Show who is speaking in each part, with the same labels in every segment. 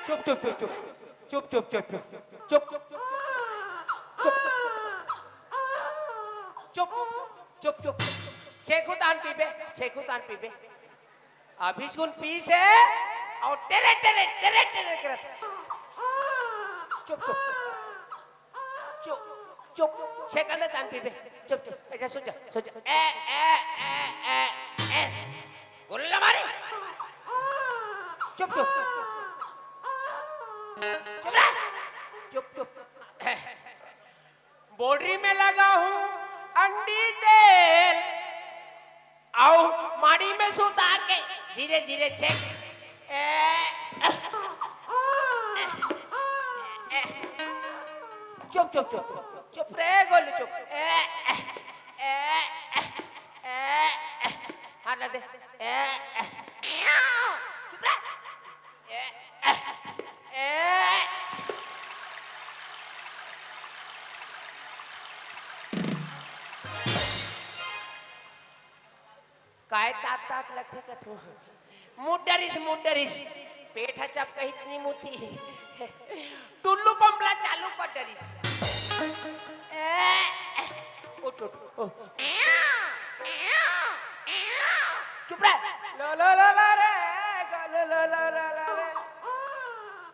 Speaker 1: चुप चुप चुप चुप चुप चुप चुप चुप चुप चुप चुप शेखुतान पीबे अभी सुन पी से और टेरे टेरे टेरे टेरे करत चुप चुप चुप चुप शेखंदे तान पीबे चुप चुप ऐसा सुन जा ए गुल्ला मारी चुप चुप चुप चुप बॉडी में लगा हूँ अंडी तेल आओ माड़ी में सुता के धीरे धीरे चेक चुप चुप चुप चुप रे गोलू चुप हाथ लग दे चुप रे काय तात लगते का तू मुडरिस पेठा चपका इतनी मुथी टुल्लू पंपला चालू कर डरिस उठ चुप रे लो रे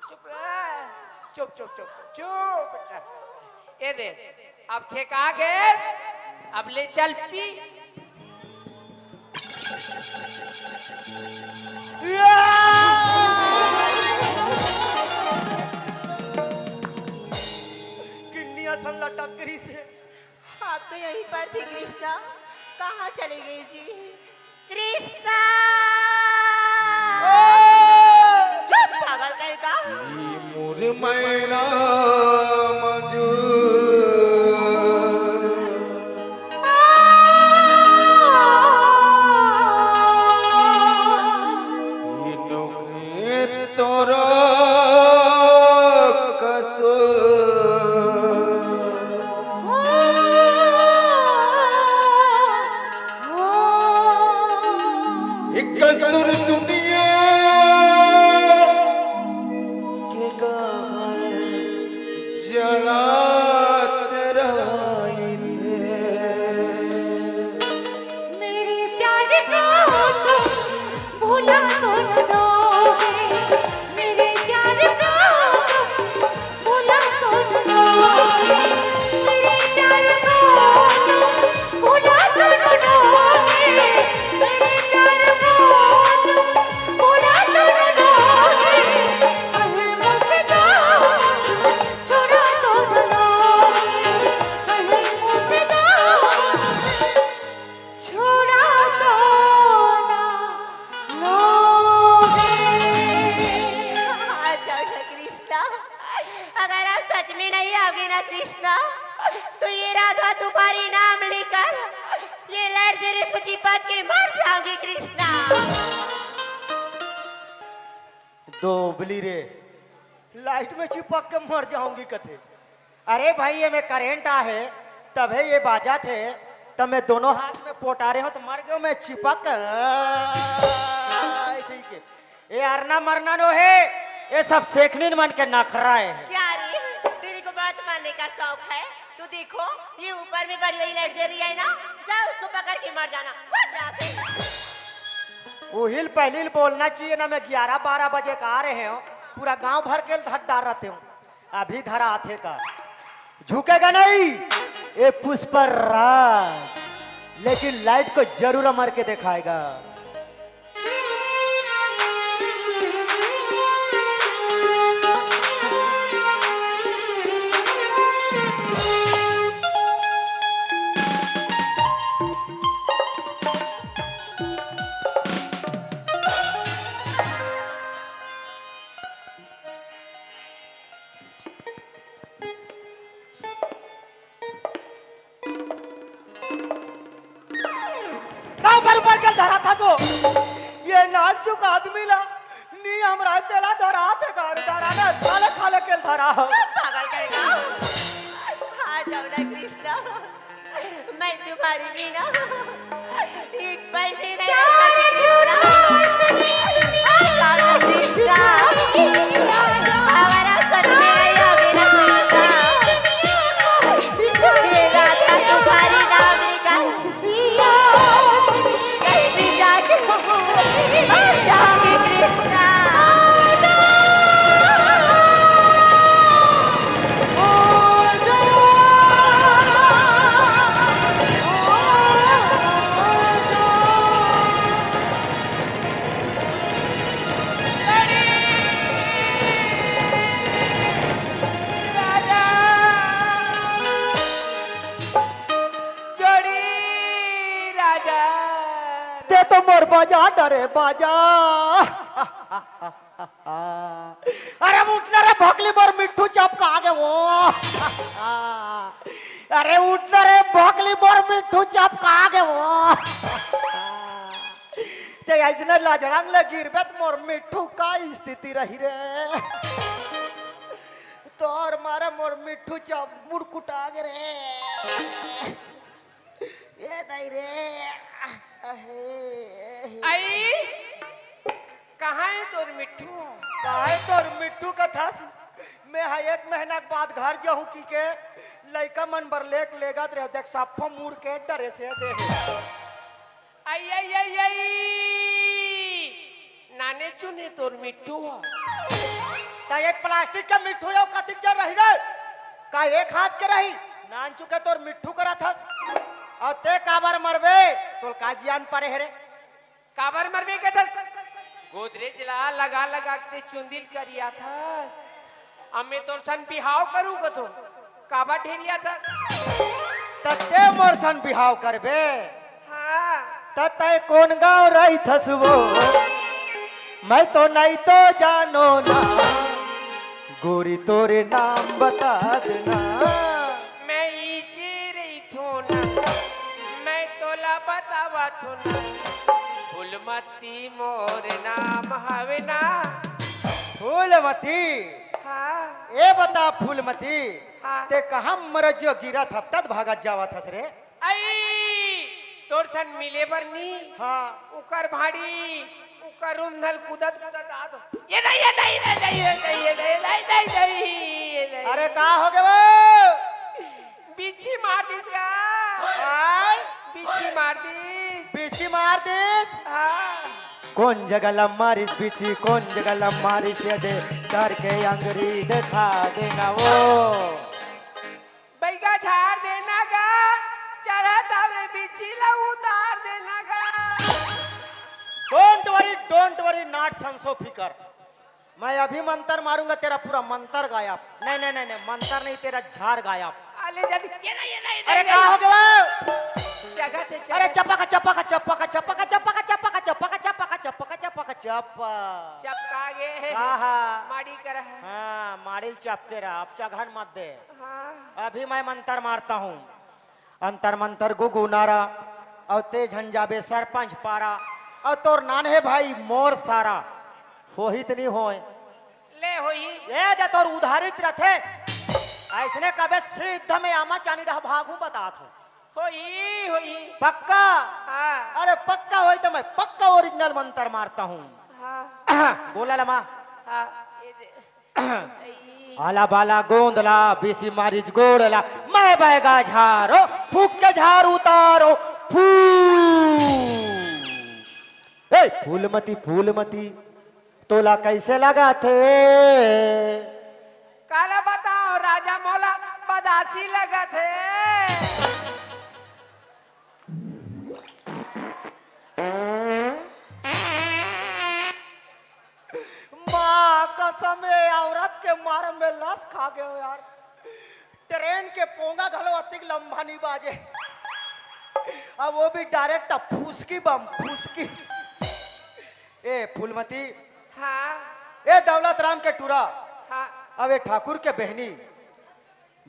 Speaker 1: चुप रे चुप बेटा ये दे अब छेका गैस अब ले चल पी
Speaker 2: लटक करी से
Speaker 3: आप तो यहीं पर थी कृष्णा, कहाँ चली गई जी? कृष्णा चुप पागल कहेगा
Speaker 2: मोर मैना मजू तोरा कसुर दुनिया के गाय जलात रही थे
Speaker 3: मेरे प्यार को भूला तो न दोगे मेरे प्यार को भूला तो न दोगे मेरे प्यार को भूला तो न दोगे मेरे प्यार को भूला तो न दोगे कहीं मुझको छोड़ा तो न दोगे कहीं मुझको छोड़ा तो ना लोगे अच्छा कृष्णा अगर आप सच में नहीं आओगे ना कृष्णा तो ये राधा तुम्हारी नाम लेकर ये लड़जेरिस में चिपक के मर जाओगी कृष्णा
Speaker 2: दो बली रे लाइट में चिपक के मर जाऊंगी कथे
Speaker 1: अरे भाई ये में करंट आ है तभी ये बाजा थे तब मैं दोनों हाथ में पोटारे हूँ तो मर गया मैं चिपक कर ऐसे ही के ये अरना मरना नो है ये सब सेखने मन के नखरा है
Speaker 3: क्या रे तेरे को बात मानने का शौक है तू देखो ये ऊपर में बड़ी बड़ी लड़जेरी है ना जा उसको पकड़ के मर जाना भाग यहाँ से
Speaker 1: वो हिल पहली बोलना चाहिए ना मैं 11-12 बजे का आ रहे हूँ पूरा गांव भर के धट डाल रहते हूँ अभी धरा आथे का झुकेगा नहीं ये पुष्पराज लेकिन लाइट को जरूर मर के दिखाएगा धरा था जो ये नाजुक आदमी ला नी हमरा तेला धरा थे गाड़ धरा ना खाले खाले के धरा
Speaker 3: चुप पागल कहेगा हाँ जाओ ना कृष्णा मैं तुम्हारी बिना एक पल भी नहीं रह सकती कृष्णा
Speaker 2: ते तो मोर बाजा डरे बाजा अरे उठना रे भोकली मोर मिट्ठू चप का आगे वो अरे उठना रे भोकली मोर मिट्ठू चप का आगे वो ते ऐसने लाजड़ांग गिरबत मोर मिट्ठू का स्थिति रही रे तोर मारे मोर मिट्ठू चप मुड़कुटा गे रे ये दई रे
Speaker 1: आई कहाँ है तोर मिट्ठू?
Speaker 2: काहे तोर मिट्टू का था मैं है 1 महीना के बाद घर जाऊं की के लइका मन बर लेक लेगत रहे देख साफो मुड़ के डरे से दे
Speaker 1: आई आई आई आई नाने चुने तोर मिट्टू
Speaker 2: ता ये प्लास्टिक का मिट्टू यो कतिक जर रही रे का एक हाथ के रही नान चुके तोर मिट्टू करा था और ते काबर मरबे तोर का जियान परे है रे
Speaker 1: काबर मरबे के थस गोदरेज ला लगा लगा के चुंदिल करिया था अम्मे तोर सन बिहाव करू कथो काबा ढेरिया था
Speaker 2: तते मोर सन बिहाव करबे
Speaker 1: हाँ
Speaker 2: तते कौन गाँव रही थस वो मैं तो नहीं तो जानो ना गोरी तोरे नाम बता देना
Speaker 1: मैं इजे रही थो ना मैं तोला बतावा थो ना फूलमती मोर नाम हवे ना
Speaker 2: फूलमती
Speaker 1: हाँ
Speaker 2: ए बता फूलमती
Speaker 1: हाँ।
Speaker 2: ते कहाँ मर जो गिरा था तद भागत जावा थस रे
Speaker 1: आई तोर सन मिले बरनी
Speaker 2: हाँ
Speaker 1: उकर भाड़ी उकर रुंधल कूदत कूदत आ दो ये नहीं ये नहीं ये नहीं ये नहीं ये नहीं नहीं नहीं ये नहीं
Speaker 2: अरे का हो गए वो
Speaker 1: बिच्छी मार दिस का
Speaker 2: आय
Speaker 1: बिच्छी मार दिस
Speaker 2: बीची मार दिस
Speaker 1: हाँ
Speaker 2: कौन जगह लम्मारिस बीची कौन जगह लम्मारिस ये दे डर के अंगरी दिखा देना वो
Speaker 1: बैगा झाड़ देना का चढ़ता में बिच्छी ला उतार देना का
Speaker 2: डोंट वरी नॉट संसो फिकर मैं अभी मंत्र मारूंगा तेरा पूरा मंत्र गायब नहीं नहीं नहीं नहीं मंत्र नहीं तेरा झाड़ गायब
Speaker 1: आले जल्दी ये नहीं
Speaker 2: अरे का हो गया वो
Speaker 1: जगह से
Speaker 2: अरे चपका चपका चपका चपका चपका चपका चपका चपका चपका चपका चपा
Speaker 1: चपका गे
Speaker 2: हाँ हाँ
Speaker 1: माड़ी कर
Speaker 2: हाँ मारिल चपके रहा अब चघन मत दे
Speaker 1: हाँ
Speaker 2: अभी मैं मंत्र मारता हूँ अंतर मंतर गुगु नारा और ते झंझाबे सरपंच पारा और तोर नाने भाई मोर सारा हो ही तो नहीं होए
Speaker 1: ले होई
Speaker 2: ये दे तोर उधारित रथे ऐसने कबे सीधा में आमा चानी रहा भागू बता थो
Speaker 1: होई होई
Speaker 2: पक्का
Speaker 1: हाँ
Speaker 2: अरे पक्का होई तो मैं पक्का ओरिजिनल मंत्र मारता हूँ
Speaker 1: हाँ
Speaker 2: बोला लमा
Speaker 1: हाँ ये दे
Speaker 2: आला बाला गोंदला बीसी मारिज गोड़ला मैं बैगा झारो फूक के झार उतारो फू ए फूलमती फूलमती तोला कैसे लगा थे
Speaker 1: काला बताओ राजा मौला बदासी लगा थे
Speaker 2: माँ कसम औरत के मार में लस खा गए हो यार ट्रेन के पोंगा घलो अतिक लंबा नहीं बाजे अब वो भी डायरेक्ट फूसकी बम फूसकी ए फूलमती
Speaker 1: हाँ
Speaker 2: ए दौलत राम के टूरा
Speaker 1: हाँ
Speaker 2: अब ए ठाकुर के बहनी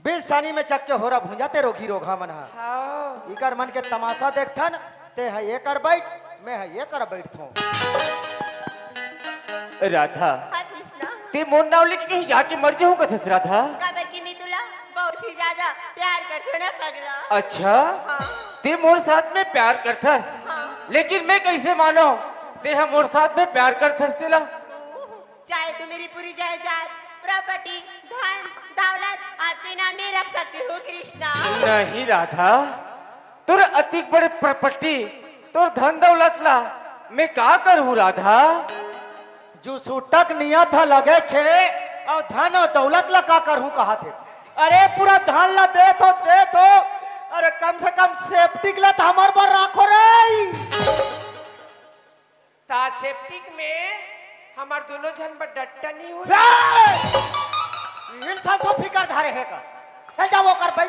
Speaker 2: 20 सानी में चक्के हो रहा भूंजाते रोगी रोघा मन हा
Speaker 1: हाँ
Speaker 2: इकर मन के तमाशा देखथन ते है ये कर बैठ मैं है ये कर बैठथो
Speaker 4: राधा
Speaker 3: हाँ कृष्णा
Speaker 4: ते मोर नाव लेके कहीं जाके मर जाऊं कथस राधा
Speaker 3: काबर की मैं तुला बहुत ही ज्यादा प्यार करते हो ना पगला
Speaker 4: अच्छा
Speaker 3: हाँ
Speaker 4: ते मोर साथ में प्यार करथस
Speaker 3: हाँ
Speaker 4: लेकिन मैं कैसे मानो ते हम मोर साथ में प्यार करथस तेला
Speaker 3: चाहे तू मेरी पूरी जायदाद प्रॉपर्टी धन दौलत आपके नाम में रख सकते हो कृष्णा
Speaker 4: नहीं राधा तोर अतिक बड़े प्रॉपर्टी तोर धन दौलत ला मैं का करूं राधा
Speaker 2: जो सूटक निया था लगे छे और धन और दौलत ला का करहूं कहा थे अरे पूरा धन ला दे तो अरे कम से कम सेफ्टी के लिए तो हमार पर राखो रे
Speaker 1: ता सेप्टिक में हमार दोनों जन पर डट्टा नहीं हुई
Speaker 2: इन सब फिकर धारे है का चल जा वो कर भाई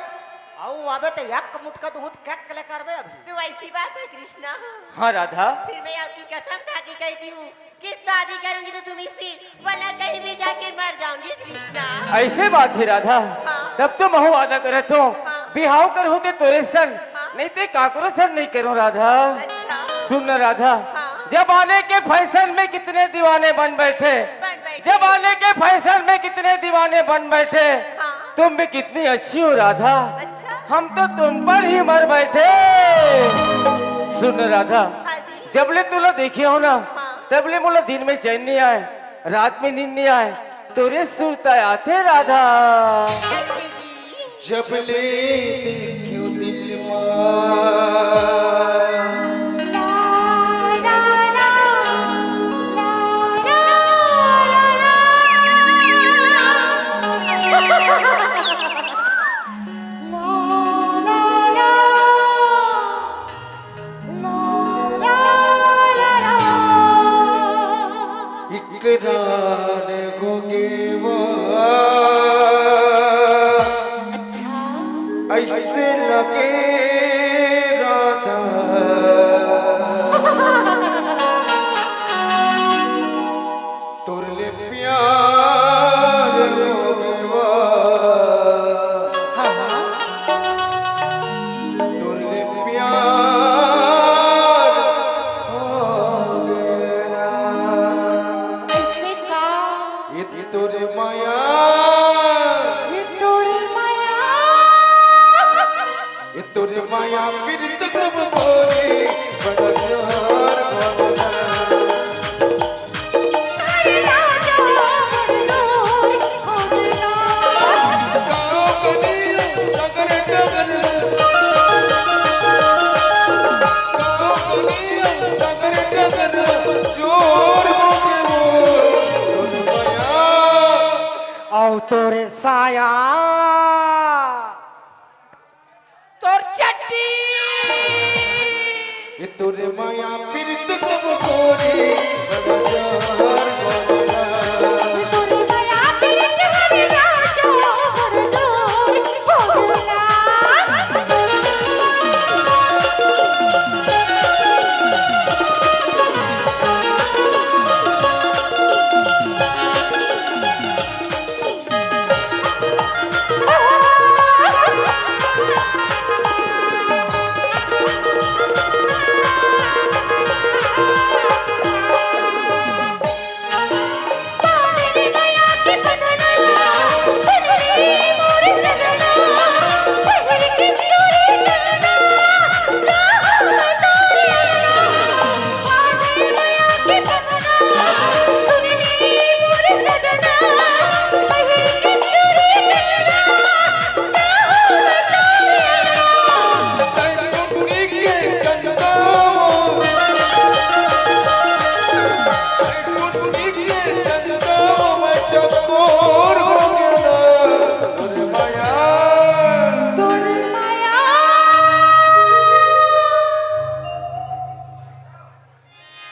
Speaker 2: आओ आबे तो एक मुटका दूध क्या कले करबे अभी
Speaker 3: तो ऐसी बात है कृष्णा।
Speaker 4: हाँ राधा,
Speaker 3: फिर मैं आपकी कसम खा के कहती हूँ कि शादी करूंगी तो तुम इससे वरना कहीं भी जाके मर जाऊंगी कृष्णा।
Speaker 4: ऐसे बात है राधा।
Speaker 3: हाँ।
Speaker 4: तब तो महू वादा करत हो
Speaker 3: हाँ।
Speaker 4: बिहाव कर होते तोरे सन,
Speaker 3: हाँ।
Speaker 4: नहीं ते काकरो सन नहीं करो राधा।
Speaker 3: अच्छा
Speaker 4: सुन न राधा,
Speaker 3: हाँ।
Speaker 4: जमाने के फैशन में कितने दीवाने बन बैठे,
Speaker 3: बन बैठे।
Speaker 4: जमाने के फैशन में कितने दीवाने बन बैठे।
Speaker 3: हाँ।
Speaker 4: तुम भी कितनी अच्छी हो राधा,
Speaker 3: अच्छा
Speaker 4: हम तो तुम पर ही मर बैठे। सुन न राधा,
Speaker 3: हाँ जी।
Speaker 4: जबले तू लो देखी हो ना,
Speaker 3: हाँ।
Speaker 4: तबले मोला दिन में चैन नहीं आए, रात में नींद नहीं आए, तोरे सुरता आते राधा।
Speaker 3: कैसे जी?
Speaker 5: जबले देखियो दिल इकरार गोगेवा ऐसे लगे राधा तुरले प्यार गोगेवा तुरले प्यार हो गया
Speaker 3: ऐसे का
Speaker 5: ये तुर माया ये तुर माया पीड़ित कब बोले बड़ा यार भवना
Speaker 2: आओ तोरे साया
Speaker 1: तोर चट्टी
Speaker 5: तुरे माया पीड़ित कब बोले बड़ा यार भवना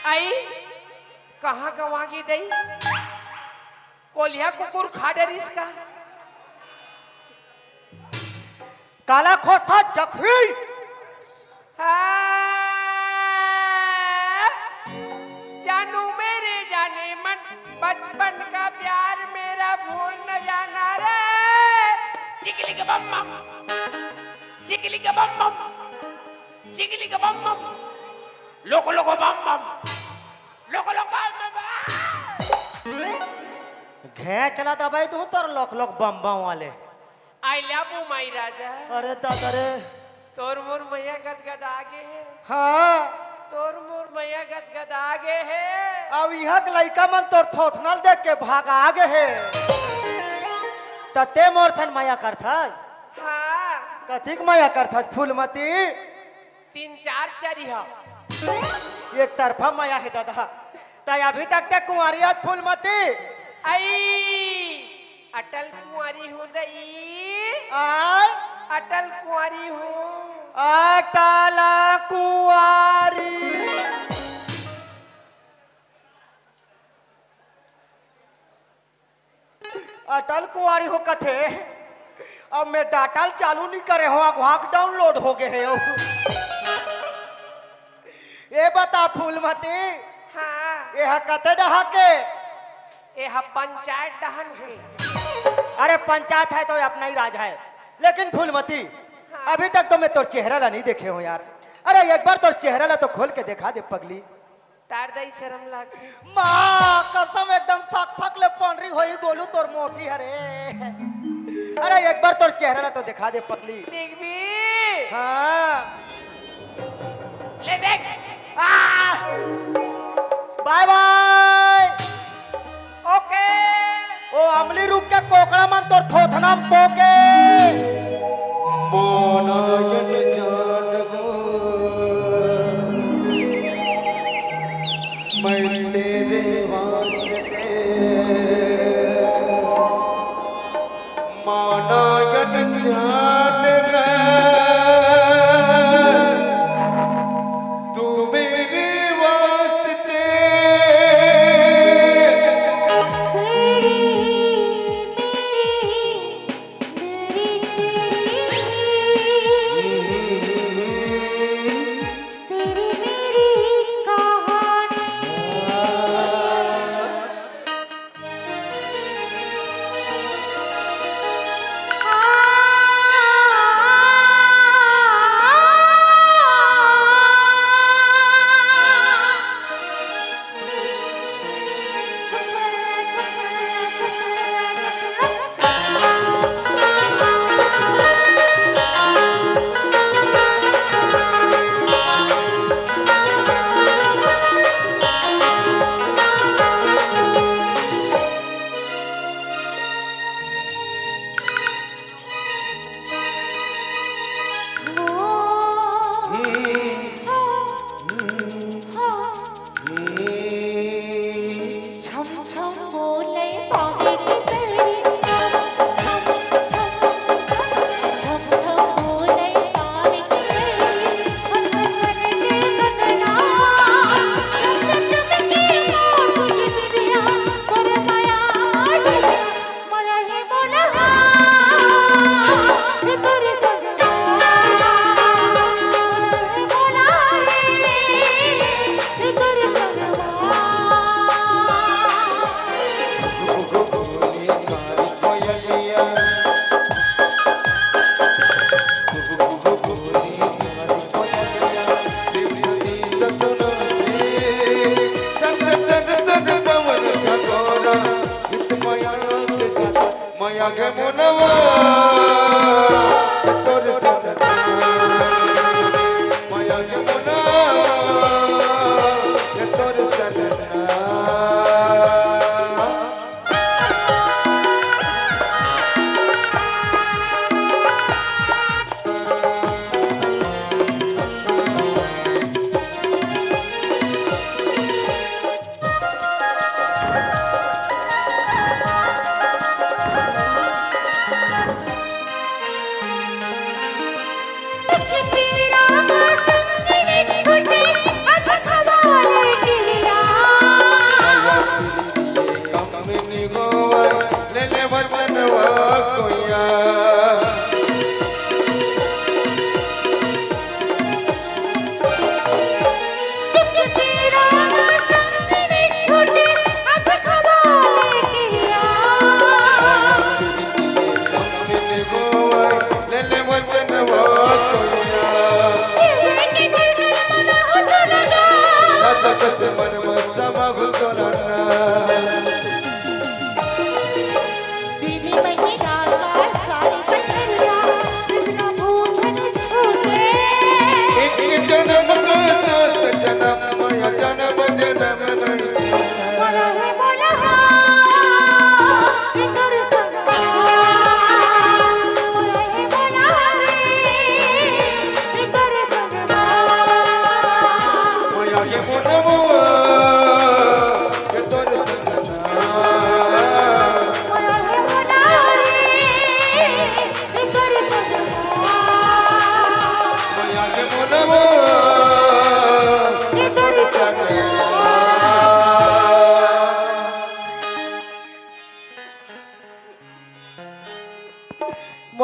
Speaker 1: आई कहाँ गवागी दई कोलिया कुकुर खा डरिस का
Speaker 2: काला खोस्ता जखी
Speaker 1: हाँ, जानू मेरे जाने मन बचपन का प्यार मेरा भूल न जाना रे चिकली के बम बम चिकली के बम बम चिकली के बम बम लोको लोको बम बम लोको लोको बम बम
Speaker 2: घे चला दबाई तू तोर लोक लोक बम बम वाले
Speaker 1: आई लव यू माई राजा
Speaker 2: अरे दादा रे
Speaker 1: तोर मोर मैया गदगद आगे है
Speaker 2: हाँ
Speaker 1: तोर मोर मैया गदगद आगे है
Speaker 2: अब यहाँ के लड़का मन तोर थोथनल देख के भाग आगे है तते मोर सन माया करथस
Speaker 1: हाँ
Speaker 2: कथिक माया करथस फूलमती
Speaker 1: 3-4 चरिया
Speaker 2: एक तरफा माया है दादा तय अभी तक ते कुंवारियत फूलमती
Speaker 1: आई अटल कुंवारी हूँ दई
Speaker 2: आय
Speaker 1: अटल कुंवारी हूँ
Speaker 2: अटल कुंवारी अटल कुंवारी हो कथे अब मैं डाटा चालू नहीं करे हो वाक डाउनलोड हो गए है ये बता फूलमती
Speaker 1: हाँ
Speaker 2: ये कते डहा के
Speaker 1: ये पंचायत दहन है।
Speaker 2: अरे पंचायत है तो ये अपना ही राज है लेकिन फूलमती अभी तक तो मैं तोर चेहरा ला नहीं देखे हो यार। अरे एक बार तोर चेहरा ला तो खोल के दिखा दे पगली।
Speaker 1: तार दई शर्म लागती।
Speaker 2: माँ कसम एकदम साक साक ले पंडरी होई बोलू तोर मौसी हरे। अरे एक बार तोर चेहरा ला तो दिखा दे पगली।
Speaker 1: देख भी
Speaker 2: हाँ
Speaker 1: ले देख।
Speaker 2: Bye bye.
Speaker 1: ओके
Speaker 2: ओ अमली रुक के कोकड़ा मन तोर थोथना पोके।
Speaker 5: मोनायन जान गो मैं तेरे वास्ते मोनायन जान गो तू मेरे वास्ते माया के मुनवा तोर संग माया के मुनवा तोर संग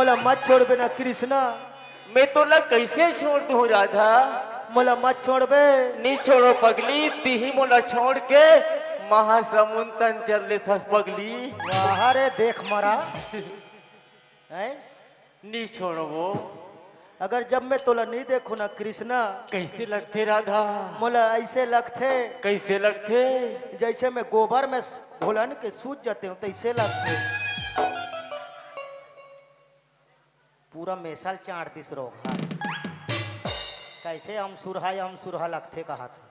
Speaker 2: मोला मत छोड़ बे ना कृष्णा,
Speaker 4: मैं तो ला कैसे छोड़ दूं राधा।
Speaker 2: मोला मत छोड़ बे।
Speaker 4: नहीं छोड़ो पगली, तीही मोला छोड़ के महासमुंद तन चल ले थस पगली।
Speaker 2: वाह रे देख मरा हैं?
Speaker 4: नहीं छोड़ो वो।
Speaker 2: अगर जब मैं तोला नहीं देखू ना कृष्णा,
Speaker 4: कैसे लगते राधा,
Speaker 2: मोला ऐसे लगते
Speaker 4: कैसे लगते।
Speaker 2: जैसे मैं गोबर में घोलन के सूज जाते हूँ तैसे लगते। पूरा मेसाल चार दिस रोग कैसे हम सुरहा लगते कहा था।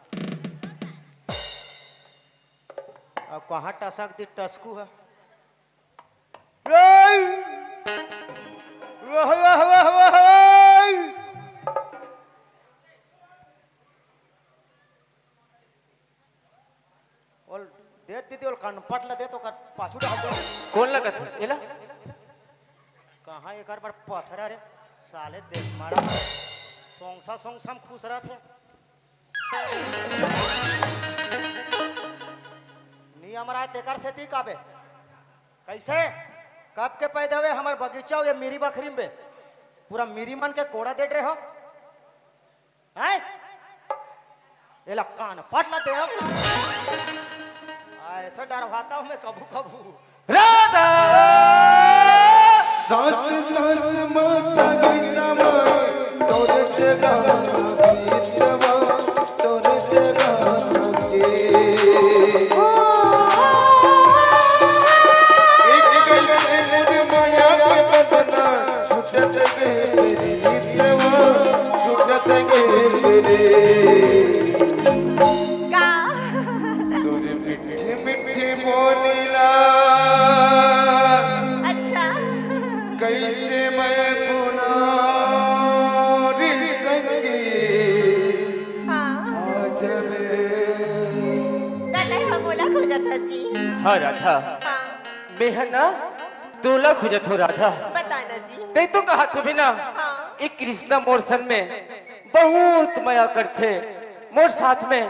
Speaker 2: अब कहाँ टसक दी टसकू है। वाह वाह वाह वाह और दे दीदी और कनपट ला दे तो कर पाछू डाल दे।
Speaker 4: कौन लगत है एला।
Speaker 2: कहाँ एक बार पत्थर रे साले देख मारा सोंगसा खुश रहा थे। नहीं हमारा तेकर से ती काबे कैसे कब के पैदा हुए हमारे बगीचा हो ये मेरी बकरी में पूरा मेरी मन के कोड़ा दे रहे हो हैं। ये कान पट लाते हो ऐसा डरवाता हूँ मैं कबू कबू।
Speaker 4: राधा
Speaker 5: सास सास माता गीतवा तोरे से गाना गीतवा तोरे से गाना के एक गई माया के बदना छूटत गए मेरी गीतवा छूटत गए मेरे
Speaker 3: का
Speaker 5: तोरे मीठे मीठे बोलीला
Speaker 3: अच्छा
Speaker 5: कैसे मैं पुनारी संगी
Speaker 3: हाँ
Speaker 5: आज
Speaker 3: तने हमोला खोजत जी।
Speaker 4: हाँ राधा,
Speaker 3: हाँ
Speaker 4: मैं है ना तोला खुजत हो राधा।
Speaker 3: बताना जी।
Speaker 4: नहीं तो कहा तो बिना
Speaker 3: हाँ
Speaker 4: एक कृष्णा मोर सन में बहुत माया करते, मोर साथ में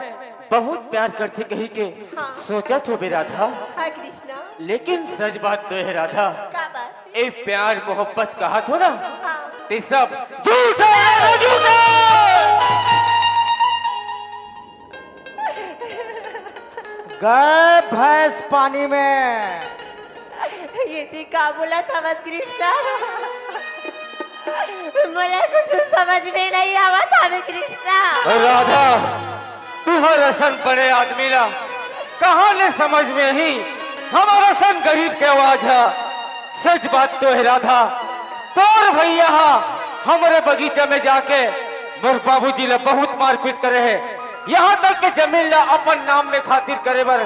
Speaker 4: बहुत प्यार करते कही के
Speaker 3: हाँ।
Speaker 4: सोचा तो बे राधा।
Speaker 3: हाँ कृष्णा
Speaker 4: लेकिन सच बात तो है राधा,
Speaker 3: का बात।
Speaker 4: ए प्यार मोहब्बत कहा तो ना
Speaker 3: हाँ
Speaker 4: ते सब झूठा है, झूठा।
Speaker 2: गए भैंस पानी में।
Speaker 3: ये थी का बोला था बस कृष्णा। मुझे कुछ समझ में नहीं आवा था बे कृष्णा।
Speaker 4: राधा तुम्हारा सन बड़े आदमी ला कहाँ ले समझ में ही हमारा सन गरीब के आवाज है। सच बात तो है राधा, तोर भैया हमारे बगीचा में जाके मोर बाबूजी ला बहुत मारपीट करे है। यहाँ तक के जमीन ला अपन नाम में खातिर करे बर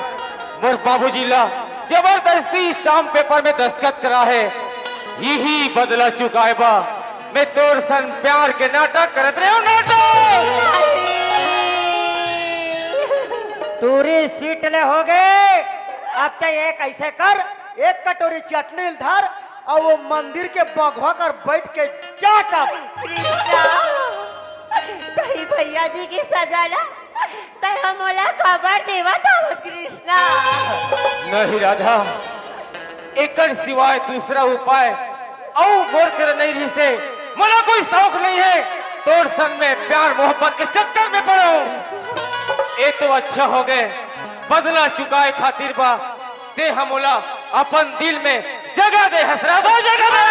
Speaker 4: मोर बाबूजी ला जबरदस्ती स्टाम्प पेपर में दस्तखत करा है। यही बदला चुकाए बा मैं तोर सन प्यार के नाटक करत रहे हो। नाटक
Speaker 2: टूरी सीट ले हो गए। अब तो ये कैसे कर एक कटोरी चटनी धर और वो मंदिर के बघवा कर बैठ के चाटब।
Speaker 3: कृष्णा तही भैया जी की सजाना तय हमोला खबर देवा था बस कृष्णा।
Speaker 4: नहीं राधा, एकर सिवाय दूसरा उपाय औ मोर कर नहीं रही से मला कोई शौक नहीं है। तोर संग में प्यार मोहब्बत के चक्कर में पड़ो। ये तो अच्छा हो गए बदला चुकाए खातिर बा ते हमोला अपन दिल में जगह दे हसराधा जगह दे।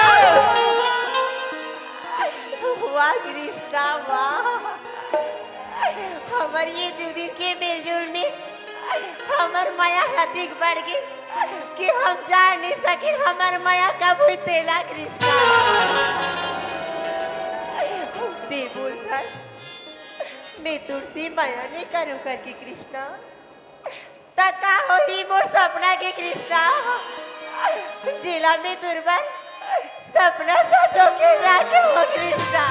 Speaker 3: वाह कृष्णा वाह। हमार ये दो दिन के मिलजुल में हमार माया अधिक बढ़ गई कि हम जान नहीं सके हमार माया कब हुई तेला कृष्णा। दिल बोलकर मैं तुझसे माया नहीं करूं करके कृष्णा तका हो ही मोर सपना के कृष्णा। जिला में दुर्बल सपना सचो के राखे हो कृष्णा।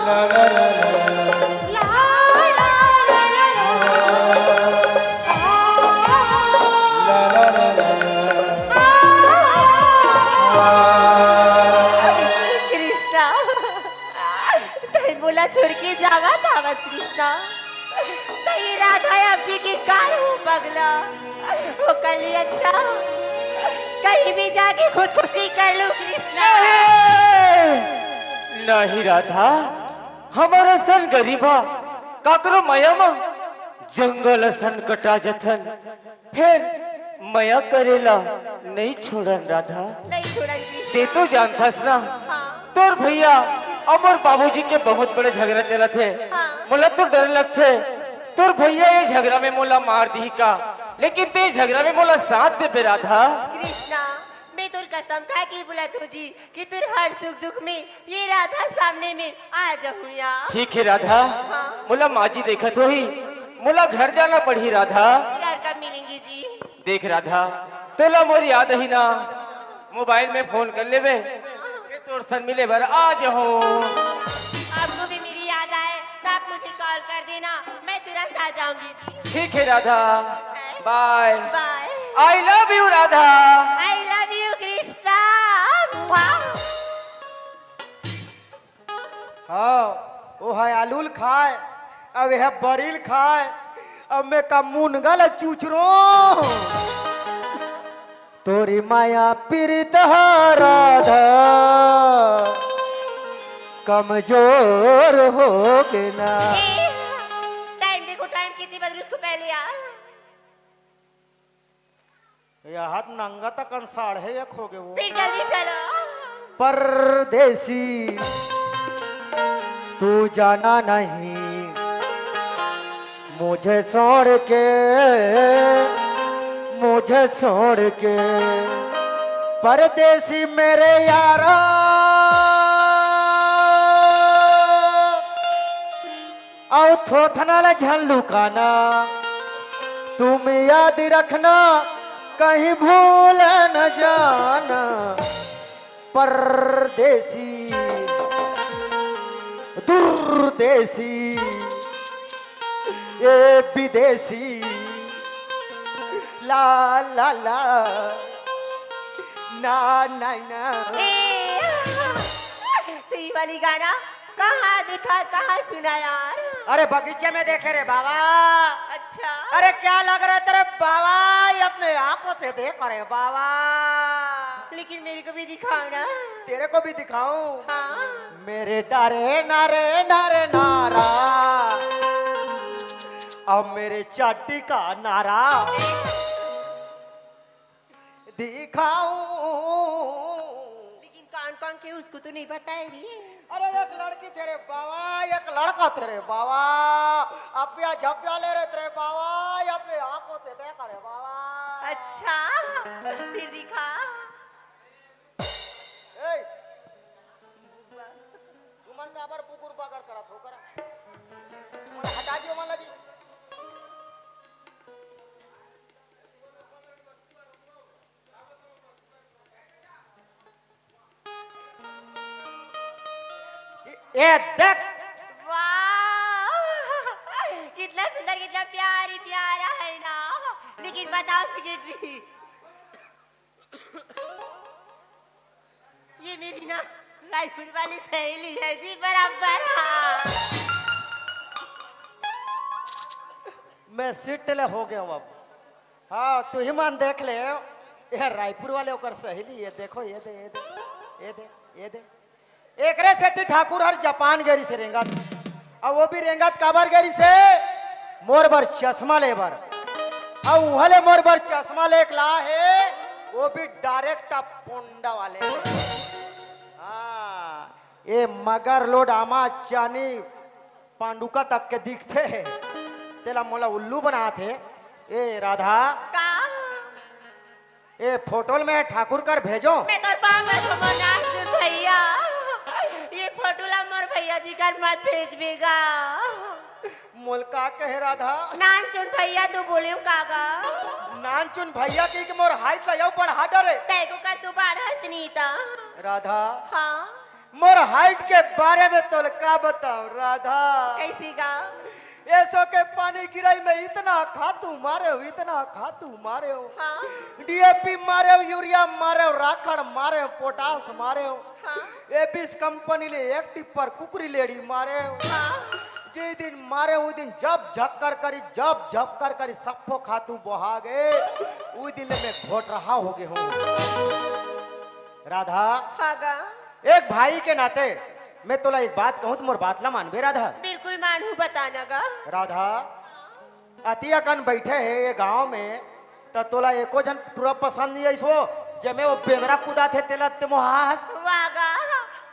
Speaker 5: ला ला ला
Speaker 3: ला ला ला ला
Speaker 5: ला ला ला
Speaker 3: कृष्णा तई बोला छोड़ के जावा धावत कृष्णा तई राधा आपजी की कार हो पगला वो कर ली अच्छा कहीं भी जाके खुदकुशी कर लो कृष्णा
Speaker 4: नहीं राधा हमारा सन गरीबा काकरो मया मा जंगल सन कटा जथन फिर मया करेला नहीं छोड़न राधा
Speaker 3: नहीं छोड़ा कृष्णा
Speaker 4: ते तो जानथस ना
Speaker 3: हाँ
Speaker 4: तोर भैया अमर बाबूजी के बहुत बड़े झगड़ा चला थे
Speaker 3: हाँ।
Speaker 4: मोला तो डर लगथे तोर भैया ये झगड़ा में मोला मार दी का लेकिन ते झगड़ा में मोला साथ दे बे राधा
Speaker 3: कृष्णा मैं तुर कसम खा के बोला तुझी कि तुर हर सुख दुख में ये राधा सामने में आ जाऊं यार
Speaker 4: ठीक है राधा मोला माजी देखत होही मोला घर जाना पड़ी राधा
Speaker 3: यार कब मिलेंगे जी
Speaker 4: देख राधा तोला मोर याद ही ना मोबाइल में फोन कर लेवे मैं तोर सन मिले भर आ जाओ
Speaker 3: आपको भी मेरी याद आए तो आप मुझे कॉल कर देना मैं तुरंत आ जाऊंगी जी
Speaker 4: ठीक है Radha bye
Speaker 3: bye
Speaker 4: I love you Radha
Speaker 3: I love you Krishna
Speaker 2: हाँ वो है आलूल खाए अब यह बरील खाए अब मैं का मुनगल चूचरो तोरी माया पीड़ित राधा कमजोर हो के ना
Speaker 3: टाइम देखो टाइम कितनी बज रही उसको पहले यार
Speaker 2: यह हाथ नंगा तक साढ़े एक हो गए वो
Speaker 3: फिर जल्दी चलो
Speaker 2: परदेसी तू जाना नहीं मुझे छोड़ के परदेसी मेरे यारा आओ थोथना झल्लुकाना तुम याद रखना कहीं भूल न जाना परदेसी दूरदेसी ये विदेशी ला ला ला ना ना ना
Speaker 3: तो ये वाली गाना कहाँ देखा कहाँ सुना यार
Speaker 2: अरे बगीचे में देखे रे बाबा
Speaker 3: अच्छा
Speaker 2: अरे क्या लग रहा है तेरे बाबा ये अपने आंखों से देख रहे बाबा
Speaker 3: लेकिन मेरे को भी दिखाओ ना
Speaker 2: तेरे को भी दिखाऊं
Speaker 3: हाँ
Speaker 2: मेरे डारे नारे नारे नारा अब मेरे चाटी का नारा दिखाऊं
Speaker 3: लेकिन कौन कौन के उसको तो नहीं पता है रे
Speaker 2: अरे एक लड़की तेरे बाबा एक लड़का तेरे बाबा अपिया झपिया ले रहे तेरे बाबा ये अपने आंखों से देख रहे बाबा
Speaker 3: अच्छा फिर दिखा
Speaker 2: ए तुमन का बार पुकुर बगर करा ठोकर मन हटा दियो मन लगी ए देख
Speaker 3: वाह कितना सुंदर कितना प्यारी प्यारा है ना लेकिन बताओ सेक्रेटरी ये मेरी ना रायपुर वाली सहेली है जी बराबर हाँ
Speaker 2: मैं सीट ले हो गया हूँ अब हाँ तू ही मन देख ले ये रायपुर वाले होकर सहेली ये देखो ये दे ये दे ये दे ये दे एकरे से ती ठाकुर हर जापान गेरी से रेंगत और वो भी रेंगत काबर गेरी से मोर बर चश्मा ले बर और उहले मोर बर चश्मा ले ला है वो भी डायरेक्ट पोंडा वाले हाँ ये मगर लोड आमा चानी पांडुका तक के दिखते हैं तेला मोला उल्लू बना थे ए राधा
Speaker 3: का
Speaker 2: ए फोटो में ठाकुर कर भेजो
Speaker 3: मैं तो पागल हो नासिर भैया ये फोटो ला मोर भैया जी कर मत भेजबेगा
Speaker 2: मुल्का कहे राधा
Speaker 3: नान चुन भैया तू बोले कागा
Speaker 2: नान चुन भैया की कि मोर हाइट ला यौ बढ़ा डरे
Speaker 3: तैको का तू बाढ़ हसनी था
Speaker 2: राधा
Speaker 3: हाँ
Speaker 2: मोर हाइट के बारे में तो का बताओ राधा।
Speaker 3: कैसी गा?
Speaker 2: ऐसो के पानी गिराई में इतना खातू मारे हो, इतना खातू मारे हो,
Speaker 3: हाँ
Speaker 2: डीएपी मारे हो, यूरिया मारे हो, राखड़ मारे हो, पोटास मारे हो,
Speaker 3: हाँ
Speaker 2: एबिस कंपनी ले एक टिप्पर कुकरी लेडी मारे हो।
Speaker 3: हाँ
Speaker 2: जे दिन मारे वो दिन जब झक्कर करी सप्पो खातू बहा गए, वो दिन में घोट रहा हो गए हूँ। राधा,
Speaker 3: हाँ गा?
Speaker 2: एक भाई के नाते मैं तोला एक बात कहूँ तो मोर बात ला मानबे राधा।
Speaker 3: बिल्कुल मानू, बताना गा।
Speaker 2: राधा, अतिया कन बैठे है ये गांव में, तो तोला एको जन पूरा पसंद नहीं ऐसो जमे वो बेंगरा कुदा थे तेला ते मोहास।
Speaker 3: वाह गा,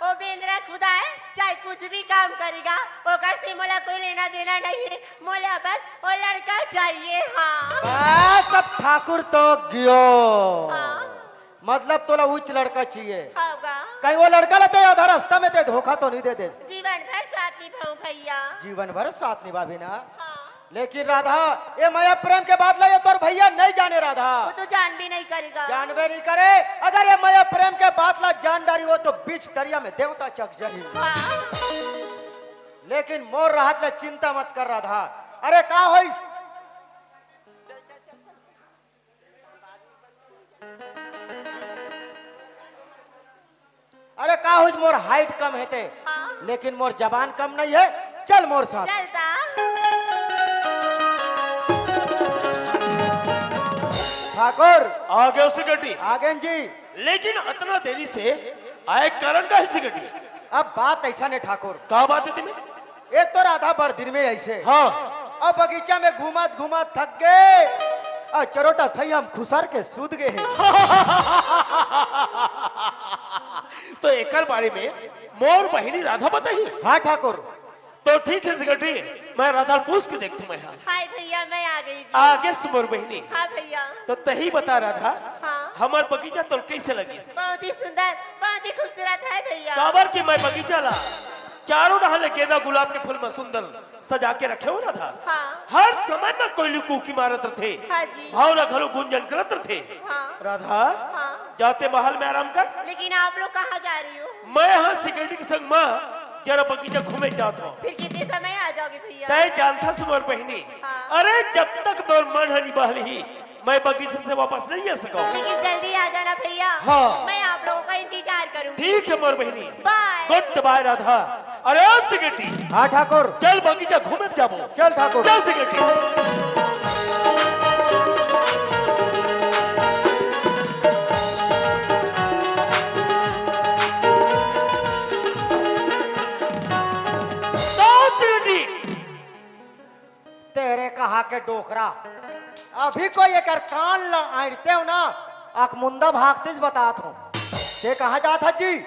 Speaker 3: ओ बेंद्रा खुदा है, चाहे कुछ भी काम करेगा, ओकर से मोला कोई लेना देना नहीं है, मोला बस वो लड़का चाहिए। हाँ
Speaker 2: बस अब ठाकुर तो गियो।
Speaker 3: हाँ
Speaker 2: मतलब तोला उच्च लड़का चाहिए।
Speaker 3: हाँ गा?
Speaker 2: कहीं वो लड़का लेते आधा रास्ता में ते धोखा तो नहीं दे दे।
Speaker 3: जीवन भर साथ निभाऊं भैया।
Speaker 2: जीवन भर साथ निभाभी ना।
Speaker 3: हाँ
Speaker 2: लेकिन राधा, ये माया प्रेम के बाद ये तोर भैया नहीं जाने राधा।
Speaker 3: वो तो जान भी नहीं करेगा।
Speaker 2: जानबे नहीं करे, अगर ये माया प्रेम के बात जान डारी हो तो बीच दरिया में देवता चक जाही।
Speaker 3: हाँ
Speaker 2: लेकिन मोर राहत ले चिंता मत कर राधा। अरे का होइस? अरे का होइस? मोर हाइट कम है ते,
Speaker 3: हाँ
Speaker 2: लेकिन मोर जबान कम नहीं है। चल मोर साथ।
Speaker 3: चलता।
Speaker 2: ठाकुर
Speaker 6: आ गए सिकटी,
Speaker 2: आगे जी।
Speaker 6: लेकिन इतना देरी से आए कारण का है सिकटी?
Speaker 2: अब बात ऐसा नहीं ठाकुर,
Speaker 6: का बात है तुम्हें?
Speaker 2: एक तो राधा भर दिन में ऐसे,
Speaker 6: हाँ
Speaker 2: अब बगीचा में घूमत घूमत थक गए और चरोटा सही हम खुसर के सूद गए हैं।
Speaker 6: तो एकर बारे में मोर बहिनी राधा बताई।
Speaker 2: हाँ ठाकुर,
Speaker 6: तो ठीक है सिकटी, मैं राधा पूछ के देखता मैं।
Speaker 3: हाय भैया, मैं आ गई जी।
Speaker 6: आगे से मोर बहिनी,
Speaker 3: हाँ भैया।
Speaker 6: तो तही बता राधा,
Speaker 3: हाँ
Speaker 6: हमार बगीचा तो कैसे लगी?
Speaker 3: बहुत ही सुंदर, बहुत ही खूबसूरत है भैया।
Speaker 6: काबर के मैं बगीचा ला चारों डहल गेंदा गुलाब के फूल में सुंदर सजा के रखे हो राधा।
Speaker 3: हाँ
Speaker 6: हर समय में कोयली कुकी मारत थे,
Speaker 3: हाँ जी।
Speaker 6: भावना घरो गुंजन करत थे।
Speaker 3: हाँ
Speaker 6: राधा,
Speaker 3: हाँ।
Speaker 6: जाते महल में आराम कर,
Speaker 3: लेकिन आप लोग कहाँ जा रही हो?
Speaker 6: मैं यहाँ सिक्योरिटी के संग माँ जरा बगीचा घूमे जाता हूँ।
Speaker 3: फिर कितने समय आ जाओगे भैया?
Speaker 6: तय जानता सुमर बहनी,
Speaker 3: हाँ।
Speaker 6: अरे जब तक मोर मन हनी बहली मैं बगीचे से वापस नहीं आ सका।
Speaker 3: लेकिन जल्दी आ जाना भैया।
Speaker 2: हाँ।
Speaker 3: मैं आप लोगों का इंतजार करूंगी।
Speaker 6: ठीक है मोर बहनी,
Speaker 3: बाय।
Speaker 6: Good bye Radha. अरे सिक्योरिटी,
Speaker 2: हाँ ठाकुर,
Speaker 6: चल बगीचा घूमे जाबो।
Speaker 2: चल ठाकुर।
Speaker 6: चल सिक्योरिटी।
Speaker 2: तेरे कहा के डोकरा, अभी कोई एक कान आड़ते हो ना, अकमुंदा भागतीस बतात हूँ। ते कहाँ जात है जी?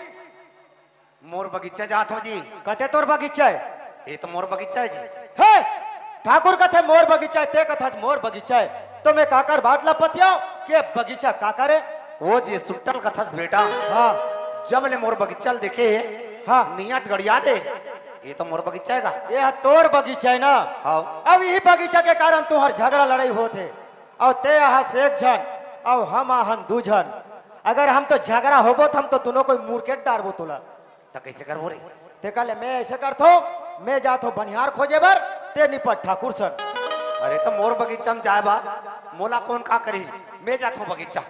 Speaker 5: मोर बगीचा जात हो जी।
Speaker 2: कते तोर बगीचा है?
Speaker 5: ये तो मोर बगीचा है जी।
Speaker 2: हे ठाकुर कथे मोर बगीचा है, ते कथा मोर बगीचा है, तो मैं काकर बात ला पतिया के बगीचा काकर है?
Speaker 5: वो जी सुल्तान कथस बेटा,
Speaker 2: हाँ
Speaker 5: जब ले मोर बगीचा देखे
Speaker 2: हाँ,
Speaker 5: नियत गड़िया दे, ये तो मोर बगीचा है।
Speaker 2: ये तोर बगीचा है ना।
Speaker 5: हाँ।
Speaker 2: अब यही बगीचा के कारण तुम्हार झगड़ा लड़ाई होते, और ते आहा से एक जन और हम आहन दू जन। अगर हम तो झगड़ा होबो तो हम तो दोनों कोई मुर्केट डारबो तोला।
Speaker 5: तो कैसे कर हो रे?
Speaker 2: ते कहले मैं ऐसे करथो, मैं जाथो बनिहार खोजे बर, ते निपट ठाकुर सन।
Speaker 5: अरे तो मोर बगीचा में जाए बा, मोला कौन का करी, मैं जात हूँ बगीचा।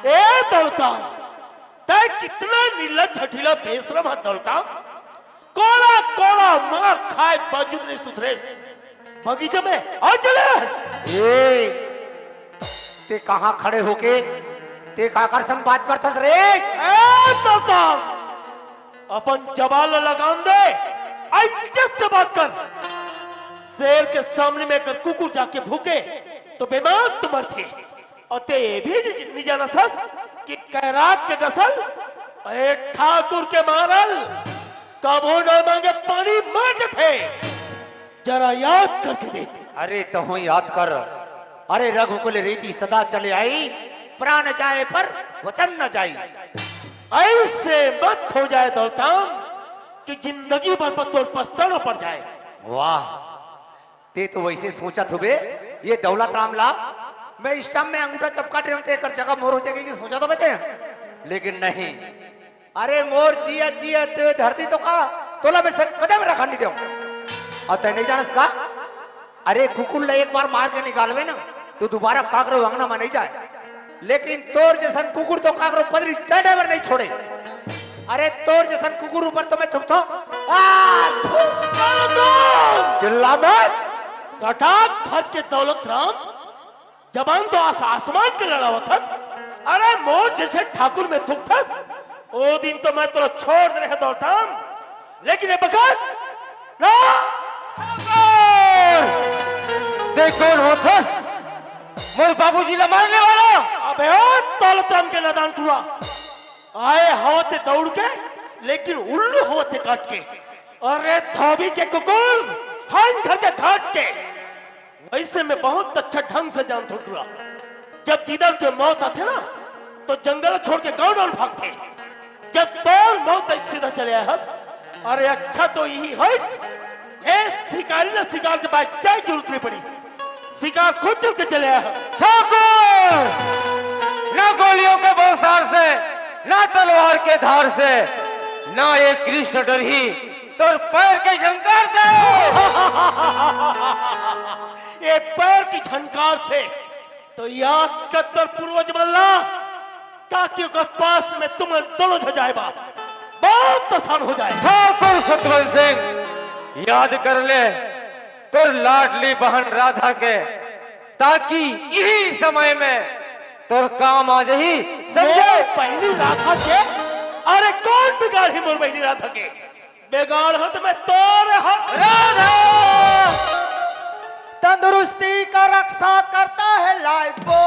Speaker 6: ए दौड़ता, तय कितना नीलज हठीला बेशरम है दौड़ता। कोड़ा कोड़ा मार खाए बाजू ने सुधरे बगीचे में आ चले।
Speaker 5: ते कहाँ खड़े होके ते काकर संग बात करतस रे?
Speaker 6: ए दौड़ता, अपन जबान लगाम दे, इज्जत से बात कर। शेर के सामने में कर कुकुर जाके भूखे तो बीमार तुमर थे, और ते भी निजा नसस कि कैरात के नसल ए ठाकुर के मारल कबो न मांगे पानी मार थे। जरा याद करके देख।
Speaker 5: अरे तो हूँ याद कर, अरे रघुकुल रीति सदा चले आई, प्राण जाए पर वचन न जाई।
Speaker 6: ऐसे मत हो जाए दौलताम कि जिंदगी भर पर तो पछताना पड़ जाए।
Speaker 5: वाह, ते तो वैसे सोचा थुबे ये दौलत राम ला मैं इस टाइम में अंगूठा चपका टेम ते कर जगह मोर हो जाएगी कि सोचा तो बेटे, लेकिन नहीं। अरे मोर जिया जिया ते धरती तो का तोला में से कदम रखा नहीं दो। और तय नहीं जानस का, अरे कुकुर ले एक बार मार के निकालवे ना तो दोबारा काकरो अंगना में नहीं जाए, लेकिन तोर जैसन कुकुर तो काकरो पदरी चढ़ेवर नहीं छोड़े। अरे तोर जैसन कुकुर ऊपर तो मैं थुकतो चिल्ला मत।
Speaker 6: सटाक भर के दौलत राम, जबान तो आसमान के लड़ावा था। अरे मोर जैसे ठाकुर में थुक था, ओ दिन तो मैं तेरा छोड़ दे रहा दौड़ता, लेकिन ये बकत ना
Speaker 4: ते कौन हो थस? मोर बाबूजी ला मारने वाला।
Speaker 6: अबे ओ दौलत राम के नादान टूरा, आए हवा ते दौड़ के लेकिन उल्लू हवा ते काट के। अरे धोबी के कुकुर खान घर के काट के, वैसे मैं बहुत अच्छा ढंग से जान टूरा। जब किधर के मौत आते ना तो जंगल छोड़ के गांव डाल भागते, जब तोर मौत ऐसे सीधा चले आए हस। अरे अच्छा तो यही हस, ये शिकारी ना शिकार के बाद चाय जरूरत नहीं पड़ी, शिकार खुद चल के चले आए हस।
Speaker 4: ठाकुर, ना गोलियों के बौछार से, ना तलवार के धार से, ना ये कृष्ण डर ही तोर पैर के झंकार से।
Speaker 6: ये पैर की झनकार से तो याद कर तोर पूर्वज मल्ला, ताकि ओकर पास में तुम्हें दोनों हो जाएगा, बहुत आसान हो जाए।
Speaker 4: ठाकुर सतवंत सिंह, याद कर ले तोर लाडली बहन राधा के, ताकि यही समय में तोर काम आ जाही, समझे?
Speaker 6: पहली राधा के, अरे कौन बिगाड़ ही मोर बहनी राधा के? बिगाड़ हो तो मैं तोरे हाथ।
Speaker 4: राधा
Speaker 2: तंदुरुस्ती का रक्षा करता है लाइफो।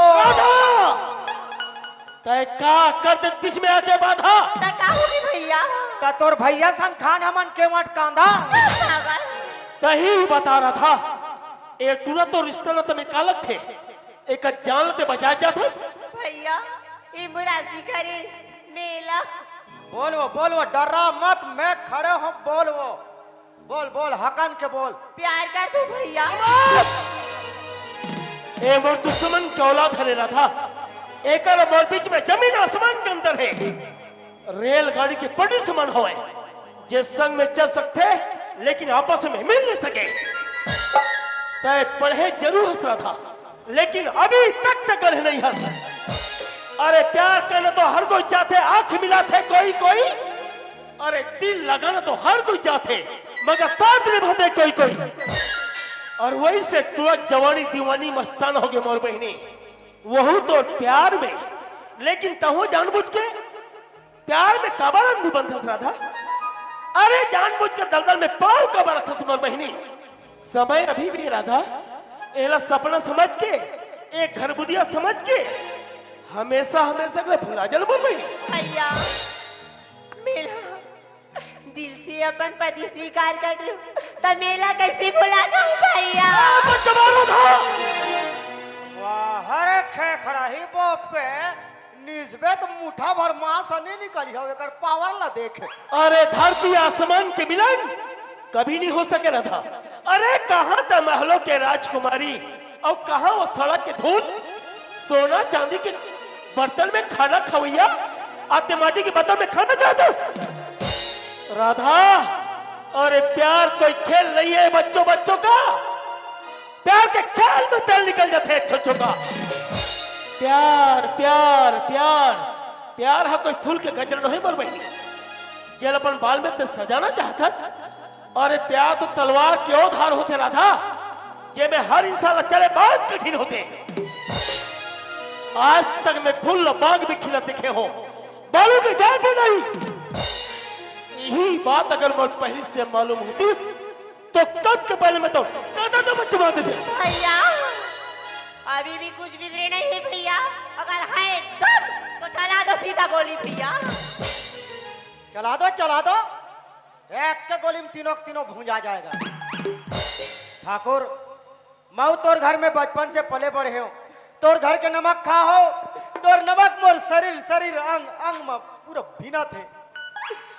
Speaker 6: तय का कर दे बीच में आके बाधा।
Speaker 3: त का होगी भैया?
Speaker 2: का तोर भैया सन खान हमन के मट कांधा।
Speaker 3: पागल।
Speaker 6: तही बता रहा था, ये टूरा तो रिश्ता ना तुम्हें कालक थे, एक जान ते बचा जाता।
Speaker 3: भैया ये मुरासी करे मेला।
Speaker 2: बोल वो डरा मत, मैं खड़े हूँ। बोल हकन के बोल।
Speaker 3: प्यार कर तू भैया।
Speaker 6: ए मोर दुश्मन के औलाद हरे रहा था, एक और मोर बीच में जमीन आसमान के अंदर है। रेलगाड़ी की पटरी समान होए, जिस संग में चल सकते लेकिन आपस में मिल नहीं सके। तय पढ़े जरूर हंस रहा था, लेकिन अभी तक गढ़े नहीं हंस। अरे प्यार करना तो हर कोई चाहते, आंख मिलाते कोई, अरे दिल लगाना तो हर कोई चाहते, मगर साथ निभाते कोई। और वही से तुरंत जवानी दीवानी मस्तान हो गए मोर बहनी, वहू तो प्यार में। लेकिन तहु जानबूझ के प्यार में काबार नहीं बंधस रहा था। अरे जानबूझ के दलदल में पाल काबार था मोर बहनी। समय अभी भी राधा एला सपना समझ के, एक घरबुदिया समझ के हमेशा के लिए भुला जल बोल बहनी।
Speaker 3: भैया मेला दिल से अपन पति स्वीकार कर लूं, तो मेला कैसे भुला जाऊं भैया?
Speaker 2: हरे खे खड़ा ही बाप पे निस्बे तो मुठा भर मांस नहीं निकली हो, एकर पावर ला देखे।
Speaker 6: अरे धरती आसमान के मिलन कभी नहीं हो सके रहा था। अरे कहाँ था महलों के राजकुमारी, और कहाँ वो सड़क के धूल, सोना चांदी के बर्तन में खाना खवैया, आते माटी के बर्तन में खाना चाहता राधा। अरे प्यार कोई खेल नहीं है बच्चों का, प्यार के खेल में तेल निकल जाते हैं छोटों का। प्यार है कोई फूल के गजर नहीं बोल बहनी, जेल अपन बाल में ते सजाना चाहता। अरे प्यार तो तलवार क्यों धार होते राधा, जे में हर इंसान चले बहुत कठिन होते। आज तक मैं फूल बाग भी खिला देखे हो, बालों की डाल भी नहीं। यही बात अगर मैं पहले से मालूम होती तो कब के पहले मैं तो दादा तो बच्चे मारते थे।
Speaker 3: भैया अभी भी कुछ बिगड़े नहीं है भैया, अगर है दम तो चला दो सीधा गोली भैया।
Speaker 2: चला दो, एक के गोली में तीनों भूंजा जाएगा। ठाकुर मैं तोर घर में बचपन से पले बढ़े हो, तोर घर के नमक खा हो, तोर नमक मोर शरीर अंग में पूरा भीना थे।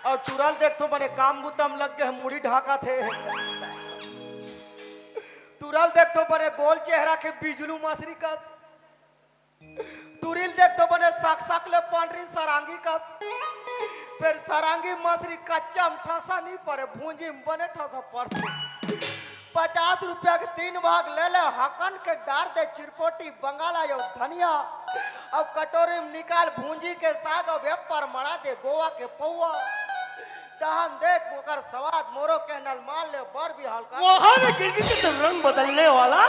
Speaker 2: और चुराल देख तो बने काम बुतम लग गए, मुड़ी ढाका थे। टूरल देख तो बने गोल चेहरा के बिजलू मसरी का टूरिल देख तो बने साक ले पांडरी सरांगी का फिर सरांगी मसरी कच्चा में ठसा नहीं पड़े भूंजी में बने ठसा पड़ते 50 रुपया के 3 भाग ले ले हकन के डार दे चिरपोटी बंगाला जो धनिया और कटोरी में निकाल भूंजी के साग और वेपर मड़ा दे गोवा के पौवा तहन देख ओकर स्वाद मोरो के नल मान ले बर भी हल्का
Speaker 6: वहां में गिरगिट के रंग बदलने वाला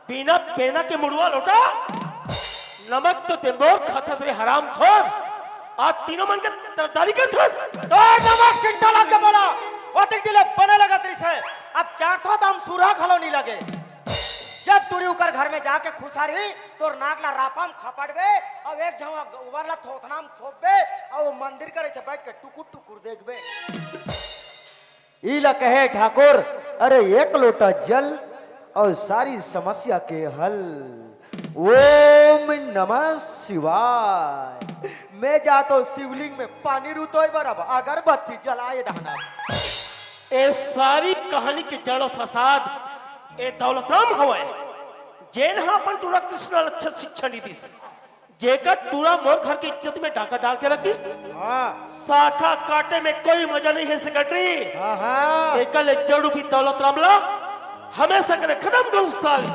Speaker 6: बिना पेना के मुड़वा लोटा नमक तो ते मोर खाता से हराम खोर आज तीनों मन के तरदारी कर थस
Speaker 2: तो नमक सिंटा लग के बोला ओतिक दिले बने लगा त्रिस है अब चारथो तो हम सुरा खलो नहीं लगे जब टूरी उकर घर में जाके खुशारी तोर नाकला रापम खपड़बे अब एक झवा उबरला थोथनाम थोपबे और वो मंदिर करे से बैठ के टुकुर टुकुर देखबे इला कहे ठाकुर अरे एक लोटा जल और सारी समस्या के हल ओम नमः शिवाय मैं जातो शिवलिंग में पानी रुतोय बराबर अगरबत्ती जलाए डाना
Speaker 6: ए सारी कहानी के जड़ फसाद ए दौलतराम हवे जेन हा अपन टूरा कृष्ण अच्छा शिक्षा दी दिस जेकर टूरा मोर घर की इज्जत में डाका डाल के रख दिस
Speaker 2: हाँ
Speaker 6: शाखा काटे में कोई मजा नहीं है सेक्रेटरी
Speaker 2: हाँ हाँ
Speaker 6: एकल जड़ू भी दौलतराम ला हमेशा करे खत्म कर साल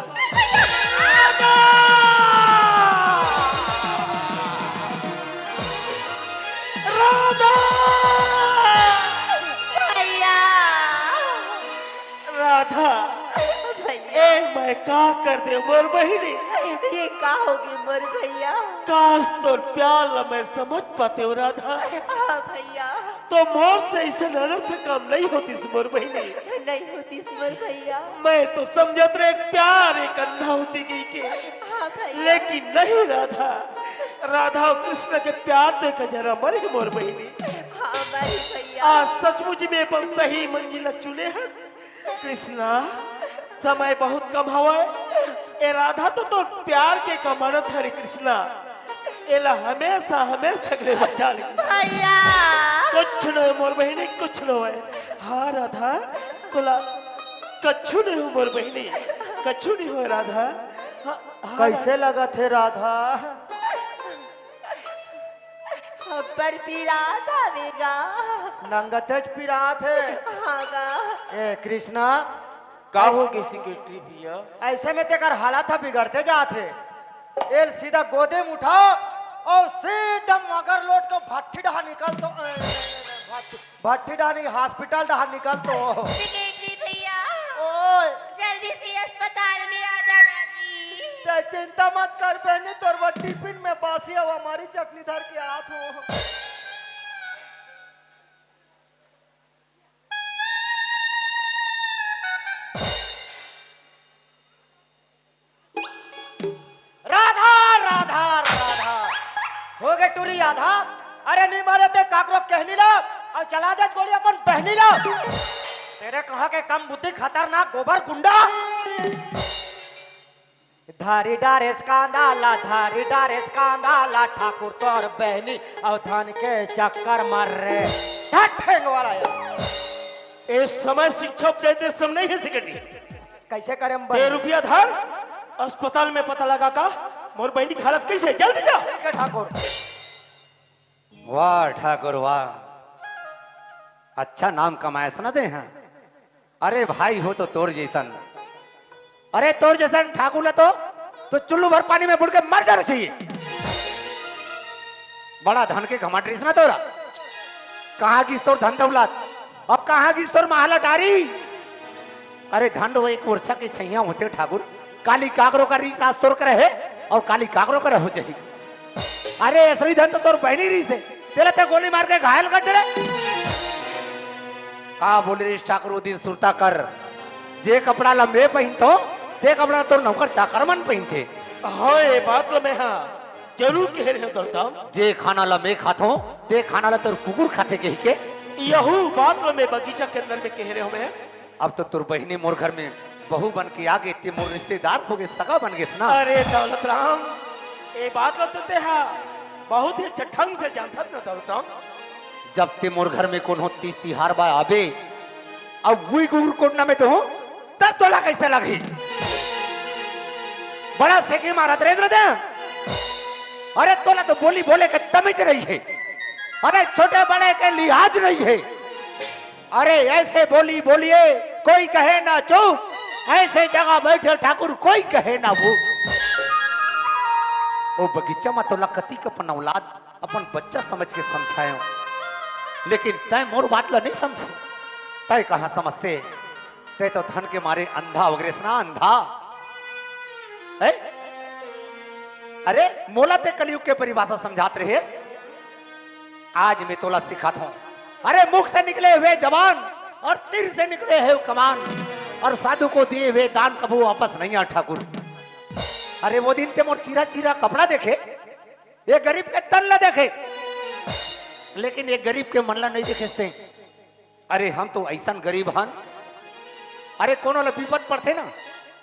Speaker 3: भैया
Speaker 6: राधा
Speaker 3: भैया
Speaker 6: ए मैं का कर दे मोर बहिनी
Speaker 3: ये का होगी मोर भैया
Speaker 6: काश तो प्यार ला मैं समझ पाते हो राधा
Speaker 3: हाँ भैया
Speaker 6: तो मोर से इसे अनर्थ काम नहीं होती मोर बहिनी
Speaker 3: नहीं होती मोर भैया
Speaker 6: मैं तो समझत रहे प्यार एक अंधा होती गई के
Speaker 3: हाँ भैया
Speaker 6: लेकिन नहीं राधा राधा और कृष्ण के प्यार देख जरा मरे मोर बहिनी
Speaker 3: हाँ हमारी भैया
Speaker 6: आज सचमुच में अपन सही मंजिल चुने हैं कृष्णा समय बहुत कम हवा है ए राधा तो प्यार के कमानत हरे कृष्णा एला हमेशा हमेशा सगले बचा ले
Speaker 3: भैया
Speaker 6: कुछ न मोर बहिनी कुछ न है हाँ राधा तोला कछु नहीं हो मोर बहिनी कछु नहीं हो राधा हाँ, हाँ,
Speaker 2: कैसे लगा थे राधा
Speaker 3: पर पीरा धावेगा
Speaker 2: नंगतेज पिरा थे
Speaker 3: हाँ गा
Speaker 2: ए कृष्णा
Speaker 4: का होगी सेक्रेटरी भैया
Speaker 2: ऐसे में तेकर हालात बिगड़ते जाते एल सीधा गोदे में उठाओ और सीधा मगर लोट को भट्टी डहा निकल तो भट्टी डहा नहीं हॉस्पिटल डहा निकल तो
Speaker 3: सेक्रेटरी भैया
Speaker 2: ओए
Speaker 3: जल्दी से अस्पताल में आ जाना जी
Speaker 2: ते चिंता मत कर बहनी तोर वो टिफिन में बासी अब हमारी चटनी धर के हाथ हो राधा राधा राधा हो गए टूरी आधा अरे नहीं मारे ते काकरो कहनी लो और चला दे गोली अपन पहनी लो तेरे कहा के कम बुद्धि खतरनाक गोबर गुंडा धारी डारेस कांदाला धारी डारेस कांदाला ठाकुर तोर बहनी और धन के चक्कर मार रहे ठेंग वाला यार
Speaker 6: ए समय शिक्षा देते सब नहीं है सेक्रेटरी
Speaker 2: कैसे करें
Speaker 6: दे रुपया धर अस्पताल में पता लगा का मोर बहनी की हालत कैसे जल्दी जा
Speaker 2: ठाकुर
Speaker 5: वाह ठाकुर वाह अच्छा नाम कमाया सुना दे हैं अरे भाई हो तो तोर जैसन अरे तोर जैसन ठाकुर ले तो चुल्लू भर पानी में बुड़ के मर जाना चाहिए बड़ा धन के घमाटरीस ना तोरा कहाँ की तोर धन दौलत अब कहाँ की तोर महला डारी अरे धन वो एक वर्षा की छैया होते ठाकुर काली काकरों का रीस आज तोर कर है और काली काकरों का हो जाए अरे असली धन तो तोर बहनी रीस है तेरा तो गोली मार के घायल कर दे रहे कहा बोले रीस ठाकुर वो दिन सुरता कर जे कपड़ा लंबे पहन तो ते कपड़ा तो नौकर चाकर मन पहनते
Speaker 6: हाँ ये बात लो मैं हाँ जरूर कह रहे हो दौलताम
Speaker 5: जे खाना लंबे खातो ते खाना ला तोर कुकुर खाते कही के
Speaker 6: यहू बात लो मैं बगीचा के अंदर में कह रहे हो मैं
Speaker 5: अब तो तोर बहनी मोर घर में बहू बन के आ गए ते मोर रिश्तेदार हो गए सगा बन गए ना
Speaker 6: अरे दौलत राम ये बात लो तो ते हाँ बहुत ही अच्छा ढंग से जानता था दौलत राम
Speaker 5: जब ते मोर घर में कौन हो तीस तिहार बा आबे अब वही गुर कोटना में तो हो त तब तोला कैसे लगी? बड़ा सेकी मारा दे दे। अरे तोला तो बोली बोले के तमीज रही है। अरे छोटे बड़े के लिहाज नहीं है। अरे ऐसे बोली बोलिए कोई कहे ना चुप, ऐसे जगह बैठे ठाकुर कोई कहे ना वो। वो बगीचा में तोला कति का अपन औलाद अपन बच्चा समझ के समझाए, लेकिन तय मोर बात ला नहीं समझे। तय कहां समझते? तय तो धन के मारे अंधा वगैरह ना अंधा है। अरे मोला ते कलयुग के परिभाषा समझाते रहे। आज मैं तोला सिखाता हूं। अरे मुख से निकले हुए जवान और तीर से निकले हुए कमान और साधु को दिए हुए दान कबू वापस नहीं आ ठाकुर। अरे वो दिन ते मोर चीरा चीरा कपड़ा देखे, ये गरीब के तन ला देखे, लेकिन ये गरीब के मन ला नहीं देखे से। अरे हम तो ऐसा गरीब हन। अरे कोनो ला विपद पड़ते ना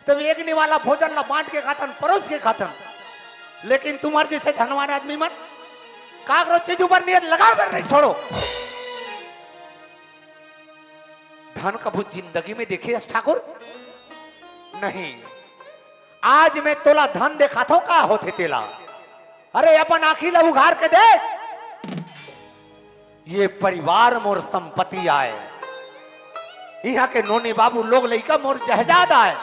Speaker 5: तब एक निवाला भोजन ला बांट के खातन, परोस के खातन, लेकिन तुम्हारे जैसे धनवान आदमी मन कागरो चीज ऊपर नियत लगा कर नहीं छोड़ो। धन कभू जिंदगी में देखे ठाकुर नहीं। आज मैं तोला धन देखा था का होते तेला। अरे अपन आखी ला उघार के देख, ये परिवार मोर संपत्ति आए। यहाँ के नोनी बाबू लोग लइका मोर जहजाद आए।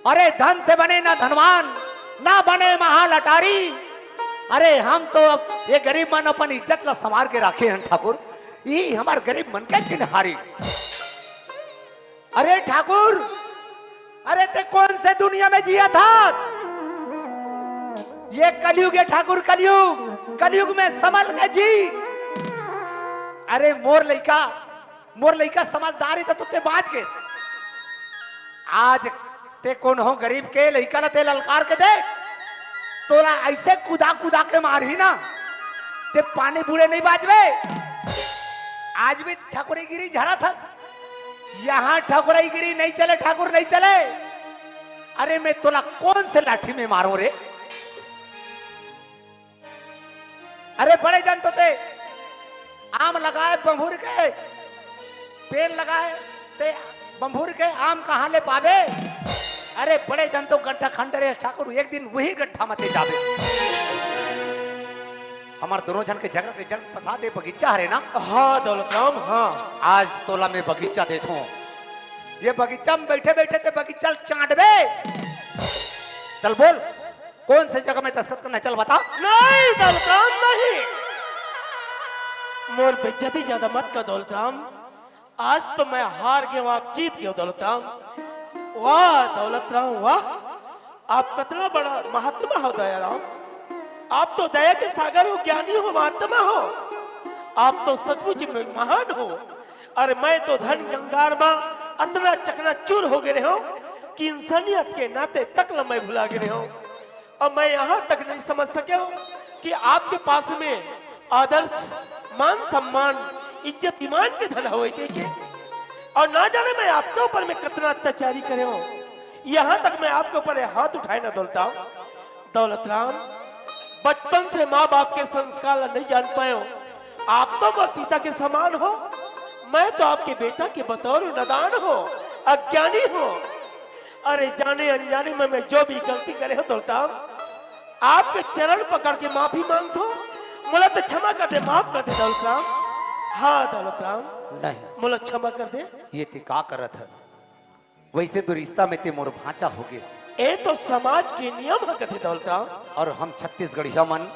Speaker 5: अरे धन से बने ना धनवान, ना बने महाल अटारी। अरे हम तो अब ये गरीब मन अपन इज्जत ला संवार के रखे हैं ठाकुर। ये हमार गरीब मन के चिन्हारी। अरे ठाकुर, अरे ते कौन से दुनिया में जिया था? ये कलयुग है ठाकुर, कलयुग। कलयुग में संभल के जी। अरे मोर लइका समझदारी तो ते बाज के। आज ते कौन हो गरीब के लइका ना ते ललकार के दे, तोला ऐसे कुदा कुदा के मारी ना ते पानी बूढ़े नहीं बाजवे। आज भी ठाकुरी गिरी झरा था। यहां ठाकुराई गिरी नहीं चले, ठाकुर नहीं चले। अरे मैं तोला कौन से लाठी में मारो रे? अरे बड़े जन तो ते आम लगाए बंभूर के पेड़ लगाए, ते बंभूर के आम कहां ले पावे? अरे बड़े जन तो गड्ढा खंडरे ठाकुर, एक दिन वही गड्ढा मते जावे। हमार दोनों जन के झगड़ा के जन फंसा दे बगीचा हरे ना।
Speaker 6: हाँ दौलत राम, हाँ।
Speaker 5: आज तोला में बगीचा देखो। ये बगीचा में बैठे बैठे ते बगीचा चांटबे। चल बोल, कौन से जगह में दस्तखत करना, चल बता।
Speaker 6: नहीं दौलत राम नहीं, मोर बेइज्जती ज्यादा मत कर दौलत राम। आज तो मैं हार गया हूं, आप जीत गए हो दौलत राम। वाह दौलत राम वाह, आप कितना बड़ा महात्मा हो दया राम। आप तो दया के सागर हो, ज्ञानी हो, महात्मा हो। आप तो सचमुच में महान हो। अरे मैं तो धन गंगार मां इतना चकनाचूर हो गए हो कि इंसानियत के नाते तक मैं भुला गए हो। और मैं यहाँ तक नहीं समझ सके हो कि आपके पास में आदर्श, मान सम्मान, इज्जत ईमान के धन हो के। और ना जाने मैं आपके ऊपर में कितना अत्याचारी करे हो। यहाँ तक मैं आपके ऊपर हाथ उठाए ना दौलत राम। बचपन से माँ बाप के संस्कार नहीं जान पाए हो। आप तो वो पिता के समान हो, मैं तो आपके बेटा के बतौर नादान हो, अज्ञानी हो। अरे जाने अनजाने में मैं जो भी गलती करे हो दौलत राम, आपके चरण पकड़ के माफी मांगता हूँ। मुझे तो क्षमा कर दे, माफ कर दे दौलत राम। हाँ दौलत राम,
Speaker 5: नहीं
Speaker 6: मुझे क्षमा कर दे।
Speaker 5: ये ते का करत हस? वैसे तो रिश्ता में ते मोर भांचा हो गए।
Speaker 6: ए तो समाज के नियम है कथे दौलत राम।
Speaker 5: और हम छत्तीसगढ़िया मन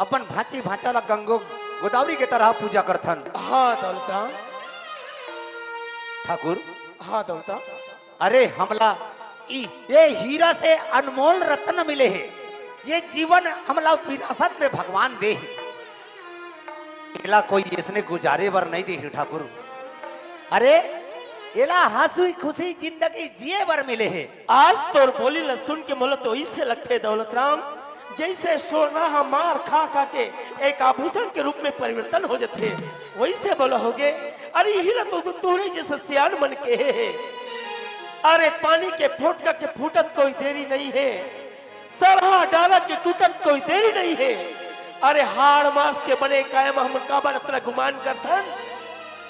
Speaker 5: अपन भांची भांचा ला गंगो गोदावरी के तरह पूजा करथन।
Speaker 6: हाँ दौलत राम,
Speaker 5: ठाकुर।
Speaker 6: हाँ दौलत राम।
Speaker 5: अरे हमला ये हीरा से अनमोल रत्न मिले हैं। ये जीवन हमला विरासत में भगवान दे है। एला कोई इसने गुजारे बर नहीं दी ठाकुर। अरे एला हंसी खुशी जिंदगी जिए बर मिले है।
Speaker 6: आज तो बोली ल सुन के मोला तो इससे लगते दौलत राम जैसे सोना मार खा खा के एक आभूषण के रूप में परिवर्तन हो जाते, वैसे बोला हो गए। अरे यही ना तो तोरे जैसा सियान मन के है। अरे पानी के फोटका के फूटत कोई देरी नहीं है, सरहा डाला के टूटत कोई देरी नहीं है। अरे हाड़ मास के बने कायम हम काबर अपना गुमान करथन,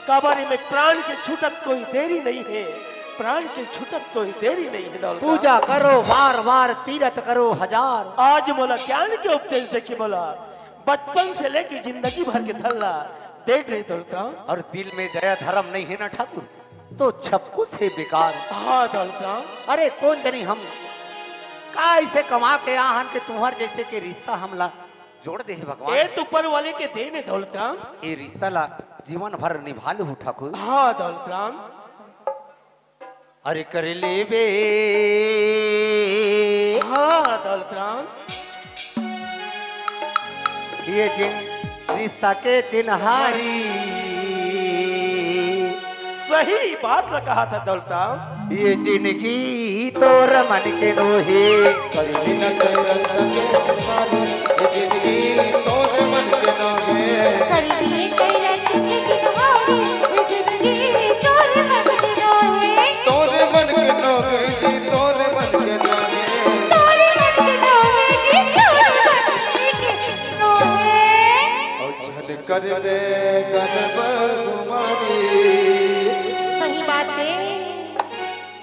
Speaker 6: काबारी में प्राण के छूटत कोई देरी नहीं है। प्राण के छूटत कोई देरी नहीं है दौलत
Speaker 5: पूजा करो बार बार, तीरथ करो हजार।
Speaker 6: आज मोला ज्ञान के उपदेश देखी बोला, बचपन से लेकर जिंदगी भर के धरला देख रही दौलत राम।
Speaker 5: और दिल में दया धर्म नहीं है ना ठाकुर, तो छपकू से बेकार।
Speaker 6: हाँ दौलत राम।
Speaker 5: अरे कौन जनी हम का इसे कमा के आहन के तुम्हार जैसे के रिश्ता हमला जोड़ दे है भगवान।
Speaker 6: ए तो ऊपर वाले के देने दौलत राम।
Speaker 5: ये रिश्ता ला जीवन भर निभा लू ठाकुर।
Speaker 6: हाँ दौलत राम।
Speaker 5: अरे कर ले बे,
Speaker 6: हाँ दौलत राम।
Speaker 5: ये जिन रिश्ता के चिन्हारी,
Speaker 6: सही बात ल कहा था दौलत राम।
Speaker 5: ये जिंदगी तोर मन के नोहे।
Speaker 7: कर दिए कई रंग की बहारे, जिंदगी तोरे मन के रोहे।
Speaker 4: तोरे मन के नोगे जी, तोरे मन के नोगे।
Speaker 7: तोरे मन के रोहे जी, तोरे मन के रोहे।
Speaker 4: औछन कर बे गरब गुमारी,
Speaker 3: सही बात है।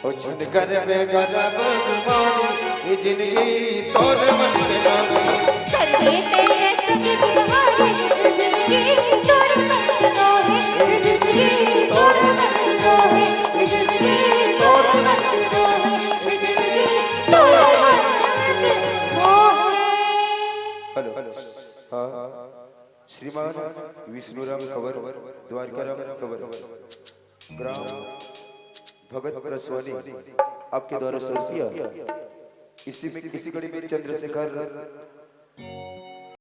Speaker 4: औछन कर बे गरब गुमारी, ये जिंदगी तोरे मन के नोगे।
Speaker 7: कर दिए कई रंग की बहारे, जिंदगी तोरे मन के रोहे। जिंदगी तोरे मन के रोहे। जिंदगी तोरे मन के रोहे। जिंदगी तोरे मन के रोहे।
Speaker 8: हेलो हाँ, श्रीमान विष्णुराम खबर, द्वारकाराम खबर, ग्राम भगत रसवानी आपके द्वारा सौंपिया। इसी में किसी कड़ी में चंद्रशेखर